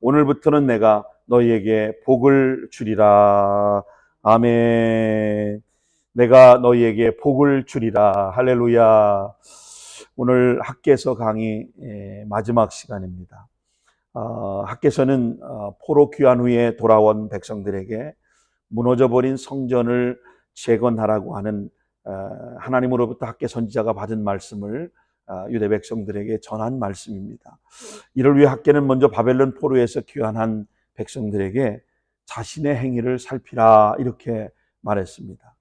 오늘부터는 내가 너희에게 복을 주리라. 아멘. 내가 너희에게 복을 주리라. 할렐루야. 오늘 학개서 강의 마지막 시간입니다. 학개서는 포로 귀환 후에 돌아온 백성들에게 무너져버린 성전을 재건하라고 하는 하나님으로부터 학개 선지자가 받은 말씀을 유대 백성들에게 전한 말씀입니다. 이를 위해 학개는 먼저 바벨론 포로에서 귀환한 백성들에게 자신의 행위를 살피라 이렇게 말했습니다.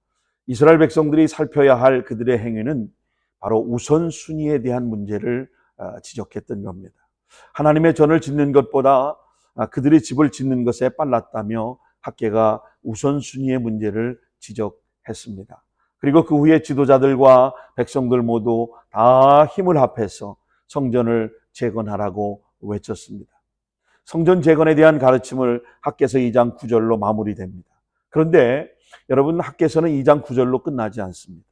이스라엘 백성들이 살펴야 할 그들의 행위는 바로 우선순위에 대한 문제를 지적했던 겁니다. 하나님의 전을 짓는 것보다 그들의 집을 짓는 것에 빨랐다며 학개가 우선순위의 문제를 지적했습니다. 그리고 그 후에 지도자들과 백성들 모두 다 힘을 합해서 성전을 재건하라고 외쳤습니다. 성전 재건에 대한 가르침을 학개서 2장 9절로 마무리됩니다. 그런데 여러분, 학개서는 2장 9절로 끝나지 않습니다.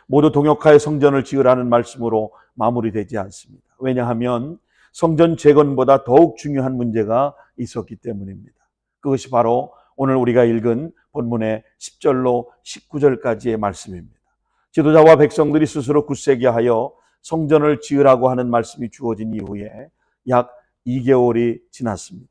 모두 동역하여 성전을 지으라는 말씀으로 마무리되지 않습니다. 왜냐하면 성전 재건보다 더욱 중요한 문제가 있었기 때문입니다. 그것이 바로 오늘 우리가 읽은 본문의 10절로 19절까지의 말씀입니다. 지도자와 백성들이 스스로 굳세게 하여 성전을 지으라고 하는 말씀이 주어진 이후에 약 2개월이 지났습니다.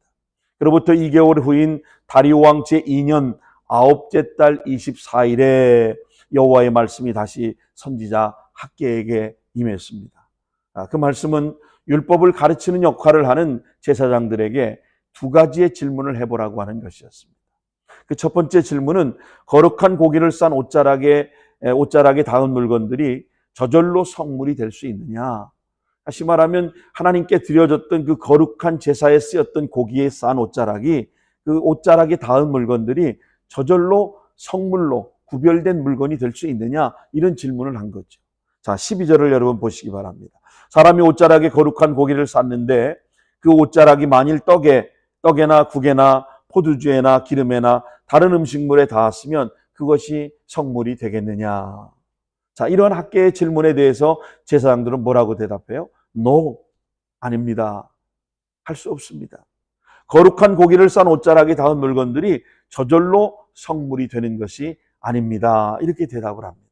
그로부터 2개월 후인 다리오 왕 제2년 9째 달 24일에 여호와의 말씀이 다시 선지자 학개에게 임했습니다. 그 말씀은 율법을 가르치는 역할을 하는 제사장들에게 두 가지의 질문을 해보라고 하는 것이었습니다. 그 첫 번째 질문은 거룩한 고기를 싼 옷자락에 닿은 물건들이 저절로 성물이 될 수 있느냐. 다시 말하면 하나님께 드려졌던 그 거룩한 제사에 쓰였던 고기에 싼 옷자락이 그 옷자락에 닿은 물건들이 저절로 성물로 구별된 물건이 될 수 있느냐, 이런 질문을 한 거죠. 자, 12절을 여러분 보시기 바랍니다. 사람이 옷자락에 거룩한 고기를 쌌는데 그 옷자락이 만일 떡에나 국에나 포도주에나 기름에나 다른 음식물에 닿았으면 그것이 성물이 되겠느냐. 자, 이런 학개의 질문에 대해서 제사장들은 뭐라고 대답해요? No, 아닙니다. 할 수 없습니다. 거룩한 고기를 싼 옷자락에 닿은 물건들이 저절로 성물이 되는 것이 아닙니다. 이렇게 대답을 합니다.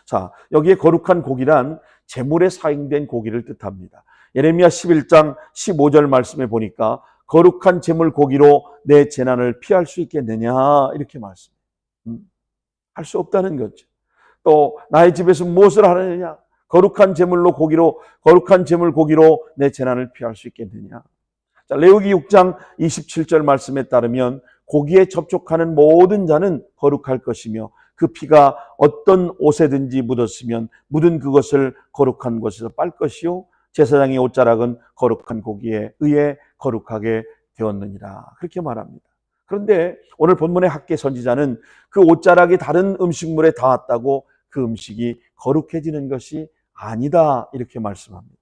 자, 여기에 거룩한 고기란 제물에 사용된 고기를 뜻합니다. 예레미야 11장 15절 말씀에 보니까 거룩한 제물 고기로 내 재난을 피할 수 있겠느냐, 이렇게 말씀해요. 할 수 없다는 거죠. 또 나의 집에서 무엇을 하느냐? 거룩한 제물 고기로 내 재난을 피할 수 있겠느냐? 자, 레위기 6장 27절 말씀에 따르면 고기에 접촉하는 모든 자는 거룩할 것이며 그 피가 어떤 옷에든지 묻었으면 묻은 그것을 거룩한 곳에서 빨 것이요 제사장의 옷자락은 거룩한 고기에 의해 거룩하게 되었느니라, 그렇게 말합니다. 그런데 오늘 본문의 학개 선지자는 그 옷자락이 다른 음식물에 닿았다고 그 음식이 거룩해지는 것이 아니다, 이렇게 말씀합니다.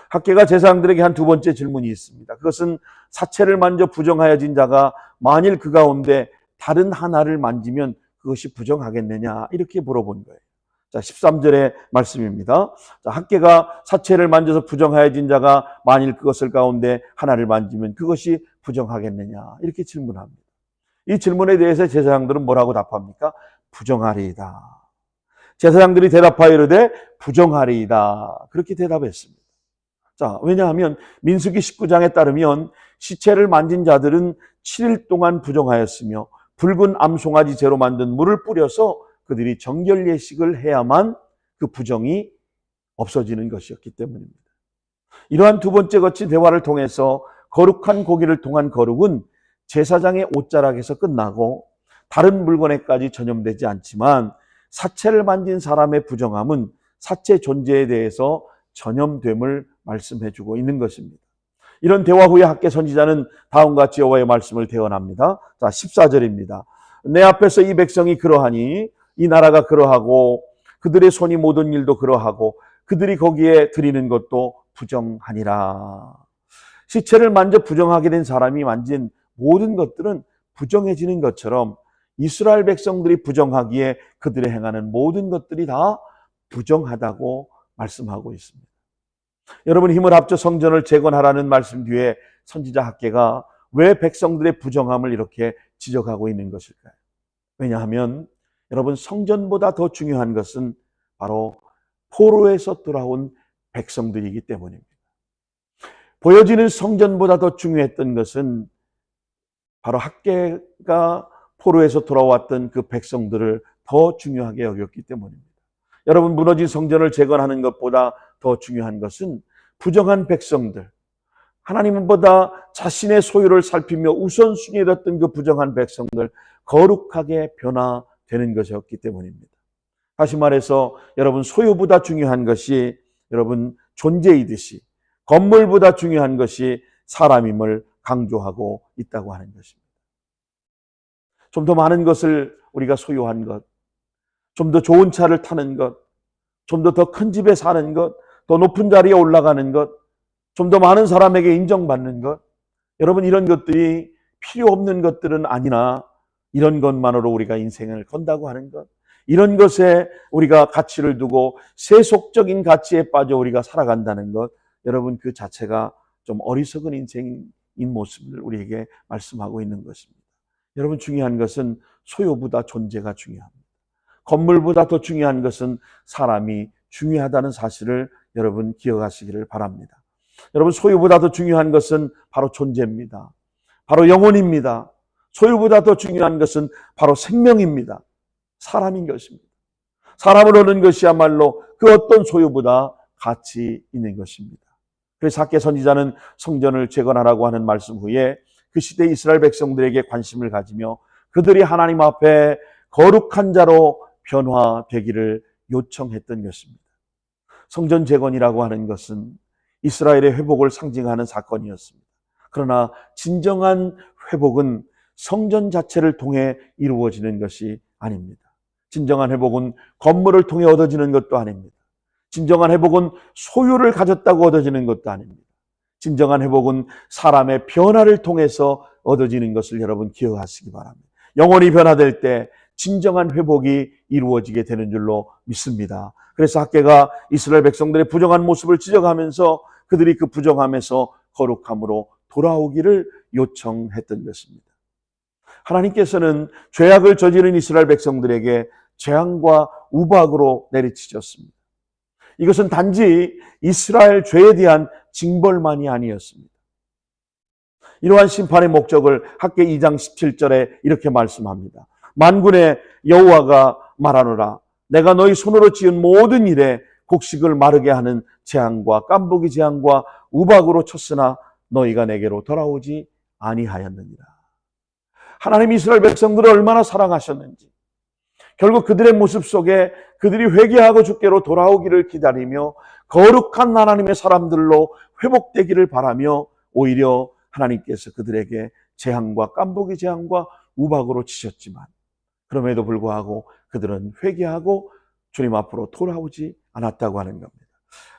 학개가 제사장들에게 한 두 번째 질문이 있습니다. 그것은 사체를 만져 부정하여진 자가 만일 그 가운데 다른 하나를 만지면 그것이 부정하겠느냐, 이렇게 물어본 거예요. 자, 13절의 말씀입니다. 자, 학개가 사체를 만져서 부정하여진 자가 만일 그것을 가운데 하나를 만지면 그것이 부정하겠느냐, 이렇게 질문합니다. 이 질문에 대해서 제사장들은 뭐라고 답합니까? 부정하리이다. 제사장들이 대답하여 이르되 부정하리이다, 그렇게 대답했습니다. 자, 왜냐하면 민수기 19장에 따르면 시체를 만진 자들은 7일 동안 부정하였으며 붉은 암송아지 재로 만든 물을 뿌려서 그들이 정결 예식을 해야만 그 부정이 없어지는 것이었기 때문입니다. 이러한 두 번째 거친 대화를 통해서 거룩한 고기를 통한 거룩은 제사장의 옷자락에서 끝나고 다른 물건에까지 전염되지 않지만 사체를 만진 사람의 부정함은 사체 존재에 대해서 전염됨을 말씀해주고 있는 것입니다. 이런 대화 후에 학개 선지자는 다음과 같이 여호와의 말씀을 대언합니다. 자, 14절입니다. 내 앞에서 이 백성이 그러하니 이 나라가 그러하고 그들의 손이 모든 일도 그러하고 그들이 거기에 드리는 것도 부정하니라. 시체를 만져 부정하게 된 사람이 만진 모든 것들은 부정해지는 것처럼 이스라엘 백성들이 부정하기에 그들이 행하는 모든 것들이 다 부정하다고 말씀하고 있습니다. 여러분, 힘을 합쳐 성전을 재건하라는 말씀 뒤에 선지자 학개가 왜 백성들의 부정함을 이렇게 지적하고 있는 것일까요? 왜냐하면 여러분, 성전보다 더 중요한 것은 바로 포로에서 돌아온 백성들이기 때문입니다. 보여지는 성전보다 더 중요했던 것은 바로 학개가 포로에서 돌아왔던 그 백성들을 더 중요하게 여겼기 때문입니다. 여러분, 무너진 성전을 재건하는 것보다 더 중요한 것은 부정한 백성들, 하나님보다 자신의 소유를 살피며 우선순위에 뒀던 그 부정한 백성들 거룩하게 변화되는 것이었기 때문입니다. 다시 말해서 여러분, 소유보다 중요한 것이 여러분 존재이듯이 건물보다 중요한 것이 사람임을 강조하고 있다고 하는 것입니다. 좀 더 많은 것을 우리가 소유한 것, 좀 더 좋은 차를 타는 것, 좀 더 큰 집에 사는 것, 더 높은 자리에 올라가는 것, 좀 더 많은 사람에게 인정받는 것, 여러분, 이런 것들이 필요 없는 것들은 아니나 이런 것만으로 우리가 인생을 건다고 하는 것, 이런 것에 우리가 가치를 두고 세속적인 가치에 빠져 우리가 살아간다는 것, 여러분, 그 자체가 좀 어리석은 인생인 모습을 우리에게 말씀하고 있는 것입니다. 여러분, 중요한 것은 소유보다 존재가 중요합니다. 건물보다 더 중요한 것은 사람이 중요하다는 사실을 여러분 기억하시기를 바랍니다. 여러분, 소유보다 더 중요한 것은 바로 존재입니다. 바로 영혼입니다. 소유보다 더 중요한 것은 바로 생명입니다. 사람인 것입니다. 사람을 얻는 것이야말로 그 어떤 소유보다 가치 있는 것입니다. 그래서 학개 선지자는 성전을 재건하라고 하는 말씀 후에 그 시대 이스라엘 백성들에게 관심을 가지며 그들이 하나님 앞에 거룩한 자로 변화되기를 요청했던 것입니다. 성전 재건이라고 하는 것은 이스라엘의 회복을 상징하는 사건이었습니다. 그러나 진정한 회복은 성전 자체를 통해 이루어지는 것이 아닙니다. 진정한 회복은 건물을 통해 얻어지는 것도 아닙니다. 진정한 회복은 소유를 가졌다고 얻어지는 것도 아닙니다. 진정한 회복은 사람의 변화를 통해서 얻어지는 것을 여러분 기억하시기 바랍니다. 영혼이 변화될 때 진정한 회복이 이루어지게 되는 줄로 믿습니다. 그래서 학개가 이스라엘 백성들의 부정한 모습을 지적하면서 그들이 그 부정함에서 거룩함으로 돌아오기를 요청했던 것입니다. 하나님께서는 죄악을 저지른 이스라엘 백성들에게 재앙과 우박으로 내리치셨습니다. 이것은 단지 이스라엘 죄에 대한 징벌만이 아니었습니다. 이러한 심판의 목적을 학개 2장 17절에 이렇게 말씀합니다. 만군의 여호와가 말하노라, 내가 너희 손으로 지은 모든 일에 곡식을 마르게 하는 재앙과 깐부기 재앙과 우박으로 쳤으나 너희가 내게로 돌아오지 아니하였느니라. 하나님 이스라엘 백성들을 얼마나 사랑하셨는지, 결국 그들의 모습 속에 그들이 회개하고 주께로 돌아오기를 기다리며 거룩한 하나님의 사람들로 회복되기를 바라며 오히려 하나님께서 그들에게 재앙과 깐부기 재앙과 우박으로 치셨지만 그럼에도 불구하고 그들은 회개하고 주님 앞으로 돌아오지 않았다고 하는 겁니다.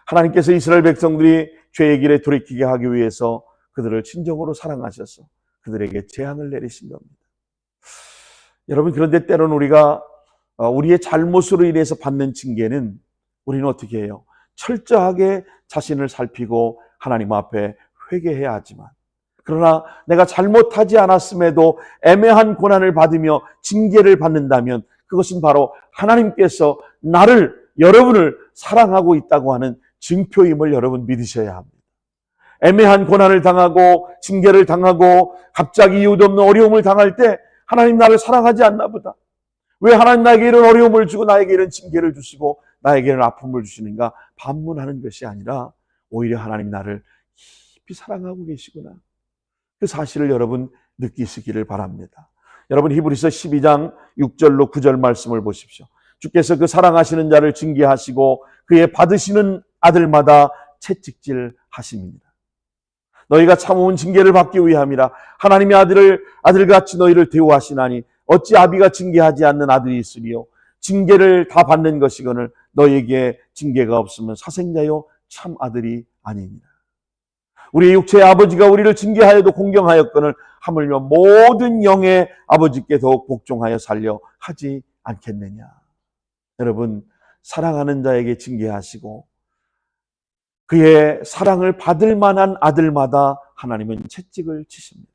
하나님께서 이스라엘 백성들이 죄의 길에 돌이키게 하기 위해서 그들을 진정으로 사랑하셔서 그들에게 재앙을 내리신 겁니다. 여러분, 그런데 때로는 우리가 우리의 잘못으로 인해서 받는 징계는 우리는 어떻게 해요? 철저하게 자신을 살피고 하나님 앞에 회개해야 하지만, 그러나 내가 잘못하지 않았음에도 애매한 고난을 받으며 징계를 받는다면 그것은 바로 하나님께서 나를, 여러분을 사랑하고 있다고 하는 증표임을 여러분 믿으셔야 합니다. 애매한 고난을 당하고 징계를 당하고 갑자기 이유도 없는 어려움을 당할 때 하나님 나를 사랑하지 않나 보다. 왜 하나님 나에게 이런 어려움을 주고 나에게 이런 징계를 주시고 나에게 이런 아픔을 주시는가 반문하는 것이 아니라 오히려 하나님 나를 깊이 사랑하고 계시구나, 그 사실을 여러분 느끼시기를 바랍니다. 여러분, 히브리서 12장 6절로 9절 말씀을 보십시오. 주께서 그 사랑하시는 자를 징계하시고 그의 받으시는 아들마다 채찍질 하심입니다. 너희가 참아온 징계를 받기 위함이라. 하나님의 아들같이 너희를 대우하시나니 어찌 아비가 징계하지 않는 아들이 있으리요. 징계를 다 받는 것이거늘 너희에게 징계가 없으면 사생자요 참 아들이 아니니라. 우리의 육체의 아버지가 우리를 징계하여도 공경하였거늘 하물며 모든 영의 아버지께 더욱 복종하여 살려 하지 않겠느냐. 여러분, 사랑하는 자에게 징계하시고 그의 사랑을 받을 만한 아들마다 하나님은 채찍을 치십니다.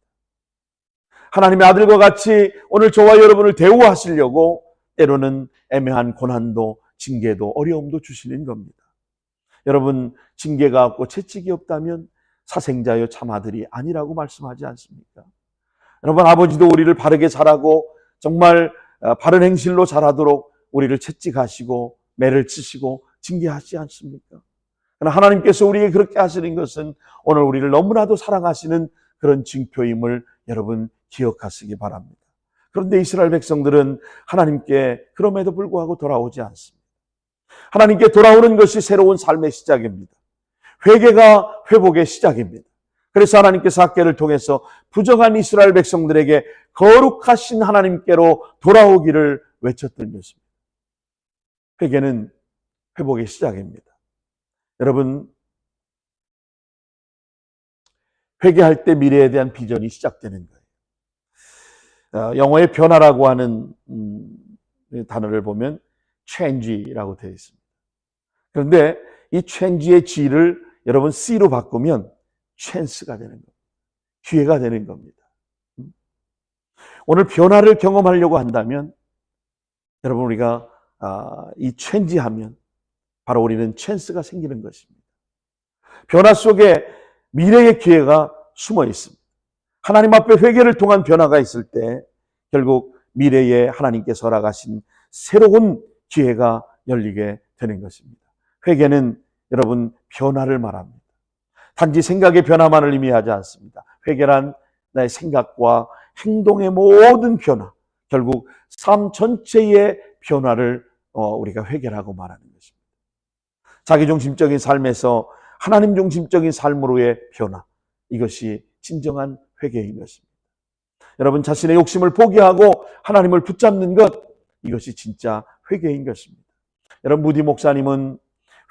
하나님의 아들과 같이 오늘 저와 여러분을 대우하시려고 때로는 애매한 고난도, 징계도, 어려움도 주시는 겁니다. 여러분, 징계가 없고 채찍이 없다면 사생자여 참 아들이 아니라고 말씀하지 않습니까? 여러분, 아버지도 우리를 바르게 자라고 정말 바른 행실로 자라도록 우리를 채찍하시고 매를 치시고 징계하지 않습니까? 그러나 하나님께서 우리에게 그렇게 하시는 것은 오늘 우리를 너무나도 사랑하시는 그런 징표임을 여러분 기억하시기 바랍니다. 그런데 이스라엘 백성들은 하나님께 그럼에도 불구하고 돌아오지 않습니다. 하나님께 돌아오는 것이 새로운 삶의 시작입니다. 회개가 회복의 시작입니다. 그래서 하나님께서 삭개를 통해서 부정한 이스라엘 백성들에게 거룩하신 하나님께로 돌아오기를 외쳤던 것입니다. 회개는 회복의 시작입니다. 여러분, 회개할 때 미래에 대한 비전이 시작되는 거예요. 영어의 변화라고 하는 단어를 보면 change라고 되어 있습니다. 그런데 이 change의 G를 여러분 C로 바꾸면 chance가 되는 겁니다. 기회가 되는 겁니다. 오늘 변화를 경험하려고 한다면 여러분 우리가 이 change하면 바로 우리는 chance가 생기는 것입니다. 변화 속에 미래의 기회가 숨어 있습니다. 하나님 앞에 회개를 통한 변화가 있을 때 결국 미래에 하나님께서 허락하신 새로운 기회가 열리게 되는 것입니다. 회개는 여러분 변화를 말합니다. 단지 생각의 변화만을 의미하지 않습니다. 회개란 나의 생각과 행동의 모든 변화, 결국 삶 전체의 변화를 우리가 회개라고 말하는 것입니다. 자기중심적인 삶에서 하나님 중심적인 삶으로의 변화, 이것이 진정한 회개인 것입니다. 여러분 자신의 욕심을 포기하고 하나님을 붙잡는 것, 이것이 진짜 회개인 것입니다. 여러분 무디 목사님은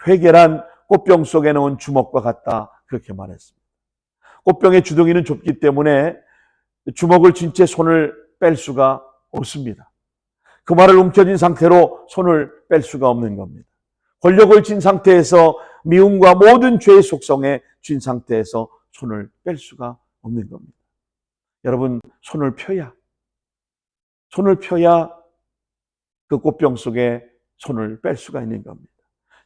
회개란 꽃병 속에 넣은 주먹과 같다, 그렇게 말했습니다. 꽃병의 주둥이는 좁기 때문에 주먹을 쥔 채 손을 뺄 수가 없습니다. 그 말을 움켜쥔 상태로 손을 뺄 수가 없는 겁니다. 권력을 쥔 상태에서 미움과 모든 죄의 속성에 쥔 상태에서 손을 뺄 수가 없는 겁니다. 여러분 손을 펴야 그 꽃병 속에 손을 뺄 수가 있는 겁니다.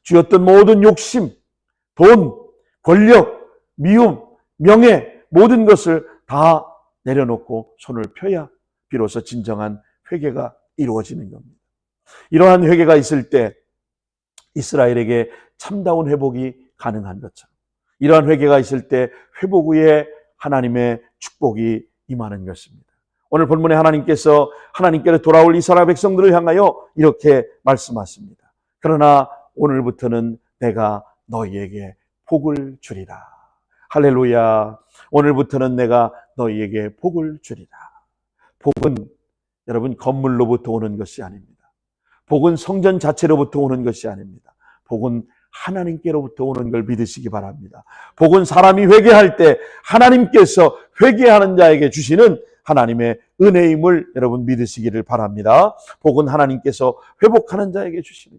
쥐었던 모든 욕심, 돈, 권력, 미움, 명예, 모든 것을 다 내려놓고 손을 펴야 비로소 진정한 회개가 이루어지는 겁니다. 이러한 회개가 있을 때 이스라엘에게 참다운 회복이 가능한 것처럼 이러한 회개가 있을 때 회복 후에 하나님의 축복이 임하는 것입니다. 오늘 본문에 하나님께서 하나님께로 돌아올 이스라엘 백성들을 향하여 이렇게 말씀하십니다. 그러나 오늘부터는 내가 너희에게 복을 주리라. 할렐루야. 오늘부터는 내가 너희에게 복을 주리라. 복은 여러분 건물로부터 오는 것이 아닙니다. 복은 성전 자체로부터 오는 것이 아닙니다. 복은 하나님께로부터 오는 걸 믿으시기 바랍니다. 복은 사람이 회개할 때 하나님께서 회개하는 자에게 주시는 하나님의 은혜임을 여러분 믿으시기를 바랍니다. 복은 하나님께서 회복하는 자에게 주시는,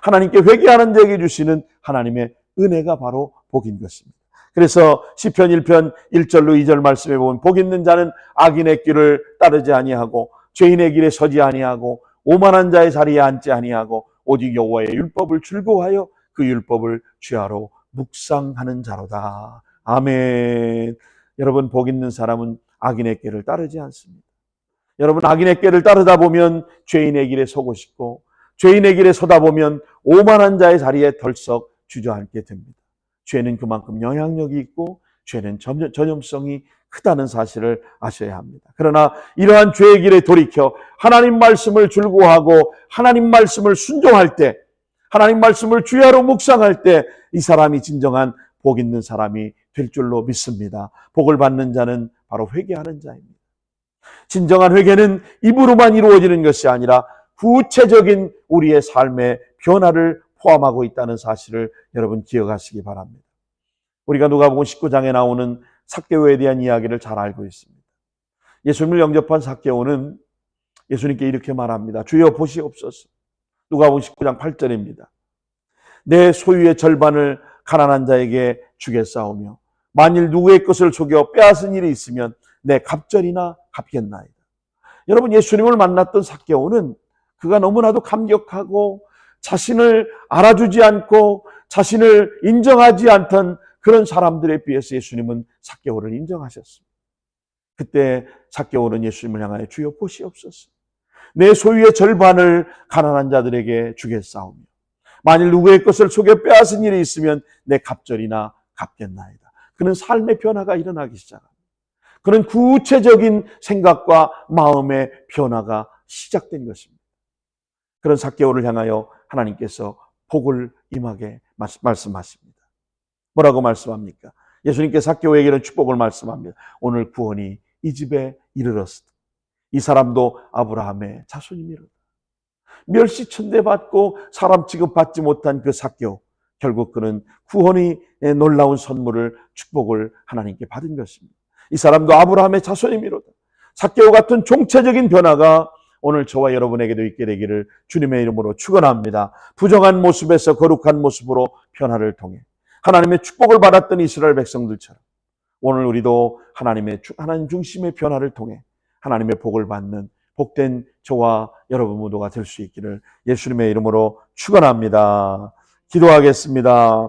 하나님께 회개하는 자에게 주시는 하나님의 은혜가 바로 복인 것입니다. 그래서 시편 1편 1절로 2절 말씀에 보면 복 있는 자는 악인의 길을 따르지 아니하고 죄인의 길에 서지 아니하고 오만한 자의 자리에 앉지 아니하고 오직 여호와의 율법을 즐거워하여 그 율법을 주야로 묵상하는 자로다. 아멘. 여러분 복 있는 사람은 악인의 길을 따르지 않습니다. 여러분 악인의 길을 따르다 보면 죄인의 길에 서고 싶고 죄인의 길에 서다 보면 오만한 자의 자리에 덜썩 주저앉게 됩니다. 죄는 그만큼 영향력이 있고 죄는 전염성이 크다는 사실을 아셔야 합니다. 그러나 이러한 죄의 길에 돌이켜 하나님 말씀을 즐거워하고 하나님 말씀을 순종할 때, 하나님 말씀을 주야로 묵상할 때 이 사람이 진정한 복 있는 사람이 될 줄로 믿습니다. 복을 받는 자는 바로 회개하는 자입니다. 진정한 회개는 입으로만 이루어지는 것이 아니라 구체적인 우리의 삶의 변화를 포함하고 있다는 사실을 여러분 기억하시기 바랍니다. 우리가 누가복음 19장에 나오는 삭개오에 대한 이야기를 잘 알고 있습니다. 예수님을 영접한 삭개오는 예수님께 이렇게 말합니다. 주여 보시옵소서. 누가복음 19장 8절입니다. 내 소유의 절반을 가난한 자에게 주겠사오며 만일 누구의 것을 속여 빼앗은 일이 있으면 내 갑절이나 갚겠나이다. 여러분, 예수님을 만났던 삭개오는 그가 너무나도 감격하고 자신을 알아주지 않고 자신을 인정하지 않던 그런 사람들에 비해서 예수님은 삭개오를 인정하셨습니다. 그때 삭개오는 예수님을 향하여 주여 보시옵소서. 내 소유의 절반을 가난한 자들에게 주겠사오며 만일 누구의 것을 속여 빼앗은 일이 있으면 내 갑절이나 갚겠나이다. 그는 삶의 변화가 일어나기 시작합니다. 그는 구체적인 생각과 마음의 변화가 시작된 것입니다. 그런 삭개오를 향하여 하나님께서 복을 임하게 말씀하십니다. 뭐라고 말씀합니까? 예수님께 삭개오에게는 축복을 말씀합니다. 오늘 구원이 이 집에 이르렀으되 이 사람도 아브라함의 자손이미로다. 멸시천대받고 사람 취급받지 못한 그 삭개오, 결국 그는 구원의 놀라운 선물을, 축복을 하나님께 받은 것입니다. 이 사람도 아브라함의 자손이미로다. 삭개오 같은 종체적인 변화가 오늘 저와 여러분에게도 있게 되기를 주님의 이름으로 축원합니다. 부정한 모습에서 거룩한 모습으로 변화를 통해 하나님의 축복을 받았던 이스라엘 백성들처럼 오늘 우리도 하나님 중심의 변화를 통해 하나님의 복을 받는 복된 저와 여러분 모두가 될 수 있기를 예수님의 이름으로 축원합니다. 기도하겠습니다.